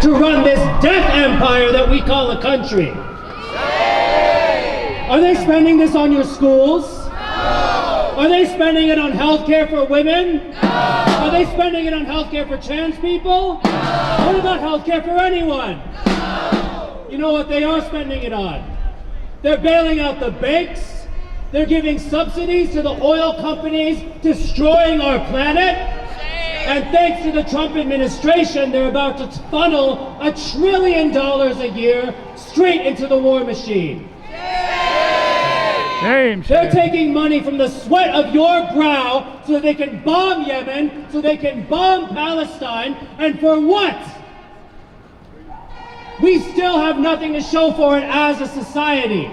to run this death empire that we call a country? Are they spending this on your schools? Are they spending it on health care for women? Are they spending it on health care for trans people? What about health care for anyone? You know what they are spending it on? They're bailing out the banks. They're giving subsidies to the oil companies, destroying our planet. And thanks to the Trump administration, they're about to funnel $1 trillion a year straight into the war machine. They're taking money from the sweat of your brow so they can bomb Yemen, so they can bomb Palestine, and for what? We still have nothing to show for it as a society.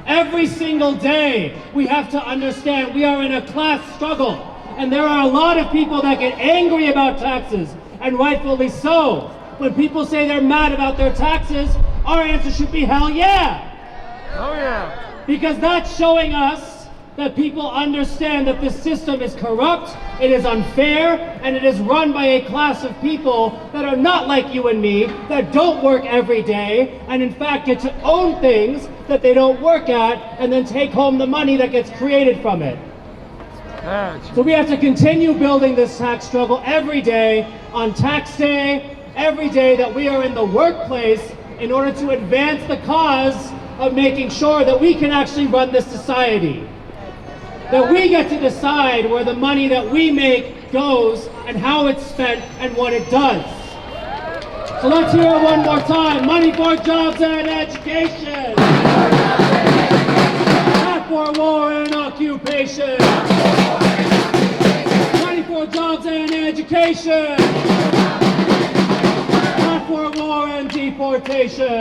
Every single day, we have to understand we are in a class struggle, and there are a lot of people that get angry about taxes, and rightfully so. When people say they're mad about their taxes, our answer should be hell yeah. Oh yeah. Because that's showing us that people understand that this system is corrupt, it is unfair, and it is run by a class of people that are not like you and me, that don't work every day, and in fact get to own things that they don't work at, and then take home the money that gets created from it. So we have to continue building this tax struggle every day, on tax day, every day that we are in the workplace in order to advance the cause of making sure that we can actually run this society. That we get to decide where the money that we make goes and how it's spent and what it does. So let's hear it one more time. Money for jobs and education. Not for war and occupation. Money for jobs and education. Not for war and deportation.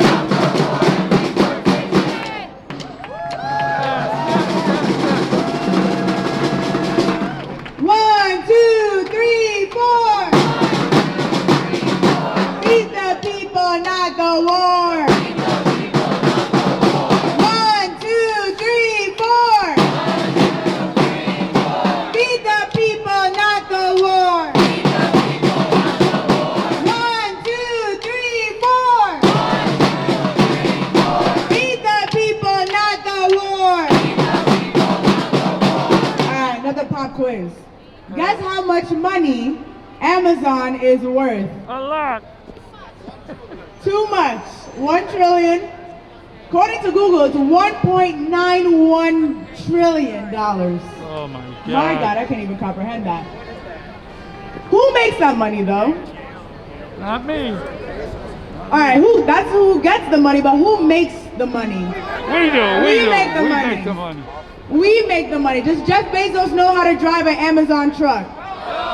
1, 2, 3, 4. Feed the people, not the war. 1, 2, 3, 4. Feed the people, not the war. 1, 2, 3, 4. Feed the people, not the war. All right, another pop quiz. Guess how much money Amazon is worth? A lot. Too much. 1 trillion. According to Google, it's $1.91 trillion. Oh my God. My God, I can't even comprehend that. Who makes that money though? Not me. All right, that's who gets the money, but who makes the money? We do. We make the we money. make the money. We make the money. Does Jeff Bezos know how to drive an Amazon truck?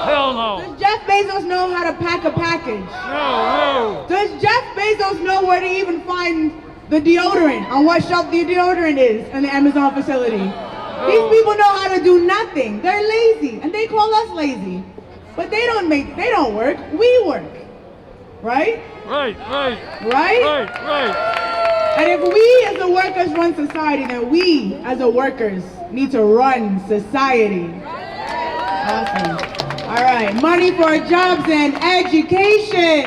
Hell no. Does Jeff Bezos know how to pack a package? No. Does Jeff Bezos know where to even find the deodorant, on what shelf the deodorant is in the Amazon facility? These people know how to do nothing. They're lazy, and they call us lazy. But they don't work, we work. Right? Right. Right? And if we as the workers run society, then we as the workers need to run society. Awesome. All right, money for jobs and education.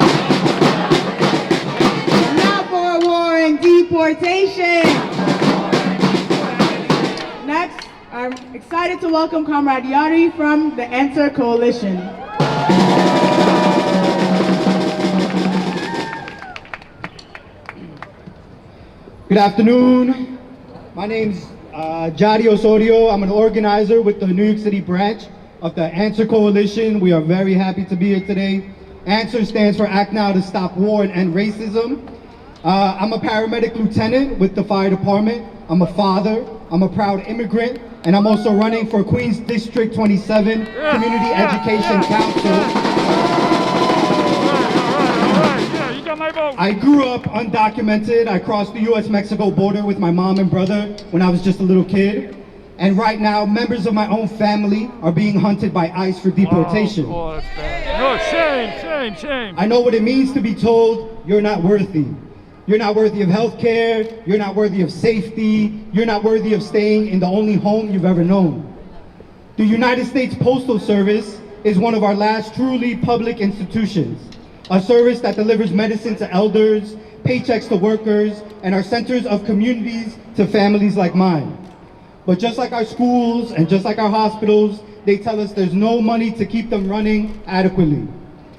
Not for war and deportation. Next, I'm excited to welcome Comrade Yari from the Answer Coalition. Good afternoon. My name's Jari Osorio. I'm an organizer with the New York City branch of the Answer Coalition. We are very happy to be here today. Answer stands for Act Now to Stop War and End Racism. I'm a paramedic lieutenant with the fire department. I'm a father. I'm a proud immigrant. And I'm also running for Queens District 27 Community Education Council. I grew up undocumented. I crossed the US-Mexico border with my mom and brother when I was just a little kid. And right now, members of my own family are being hunted by ICE for deportation. Oh, that's bad. No, shame. I know what it means to be told you're not worthy. You're not worthy of health care. You're not worthy of safety. You're not worthy of staying in the only home you've ever known. The United States Postal Service is one of our last truly public institutions. a service that delivers medicine to elders, paychecks to workers, and our centers of communities to families like mine. But just like our schools and just like our hospitals, they tell us there's no money to keep them running adequately.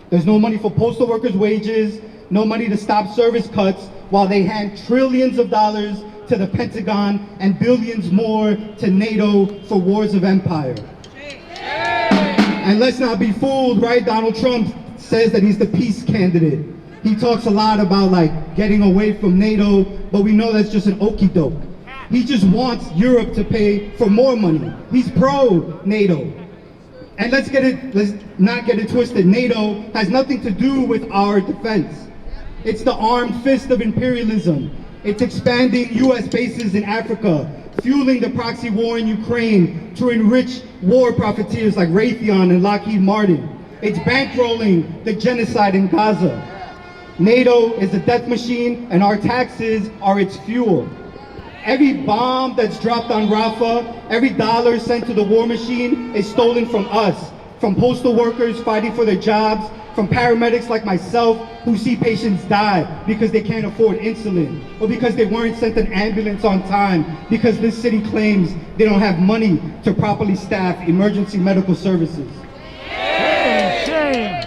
There's no money for postal workers' wages, no money to stop service cuts, while they hand trillions of dollars to the Pentagon and billions more to NATO for wars of empire. And let's not be fooled, right? Donald Trump says that he's the peace candidate. He talks a lot about like getting away from NATO, but we know that's just an okie doke. He just wants Europe to pay for more money. He's pro-NATO. And let's not get it twisted. NATO has nothing to do with our defense. It's the armed fist of imperialism. It's expanding US bases in Africa, fueling the proxy war in Ukraine to enrich war profiteers like Raytheon and Lockheed Martin. It's bankrolling the genocide in Gaza. NATO is a death machine and our taxes are its fuel. Every bomb that's dropped on Rafah, every dollar sent to the war machine is stolen from us, from postal workers fighting for their jobs, from paramedics like myself who see patients die because they can't afford insulin, or because they weren't sent an ambulance on time, because this city claims they don't have money to properly staff emergency medical services. Shame.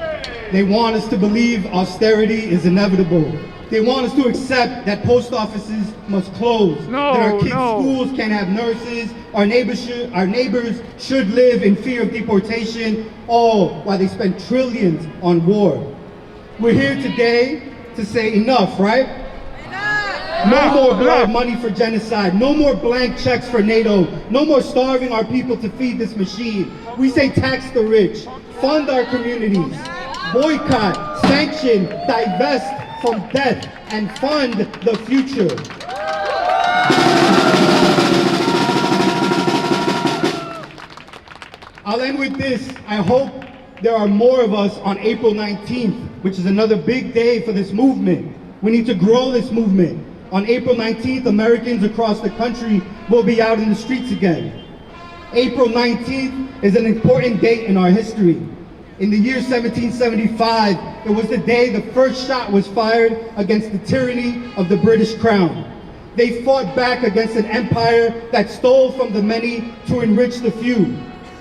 They want us to believe austerity is inevitable. They want us to accept that post offices must close, that our kids' schools can't have nurses, our neighbors should live in fear of deportation, all while they spend trillions on war. We're here today to say enough, right? No more blood money for genocide, no more blank checks for NATO, no more starving our people to feed this machine. We say tax the rich, fund our communities, boycott, sanction, divest from death, and fund the future. I'll end with this. I hope there are more of us on April 19th, which is another big day for this movement. We need to grow this movement. On April 19th, Americans across the country will be out in the streets again. April 19th is an important date in our history. In the year 1775, it was the day the first shot was fired against the tyranny of the British Crown. They fought back against an empire that stole from the many to enrich the few.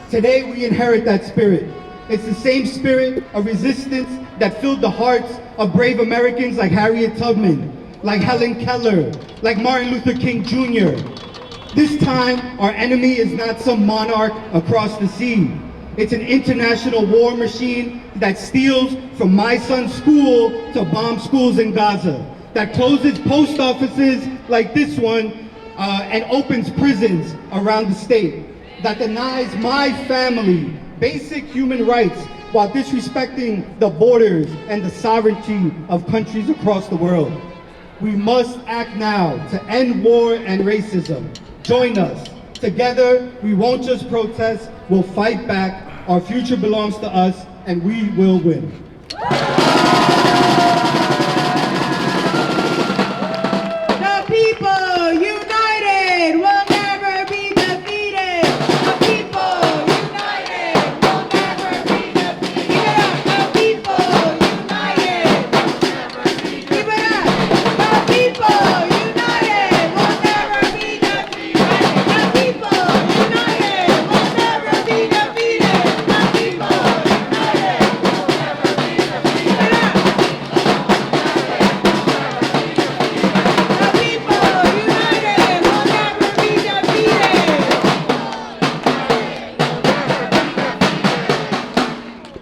Today we inherit that spirit. It's the same spirit of resistance that filled the hearts of brave Americans like Harriet Tubman, like Helen Keller, like Martin Luther King Jr. This time, our enemy is not some monarch across the sea. It's an international war machine that steals from my son's school to bomb schools in Gaza, that closes post offices like this one and opens prisons around the state, that denies my family basic human rights while disrespecting the borders and the sovereignty of countries across the world. We must act now to end war and racism. Join us. Together, we won't just protest, we'll fight back. Our future belongs to us, and we will win.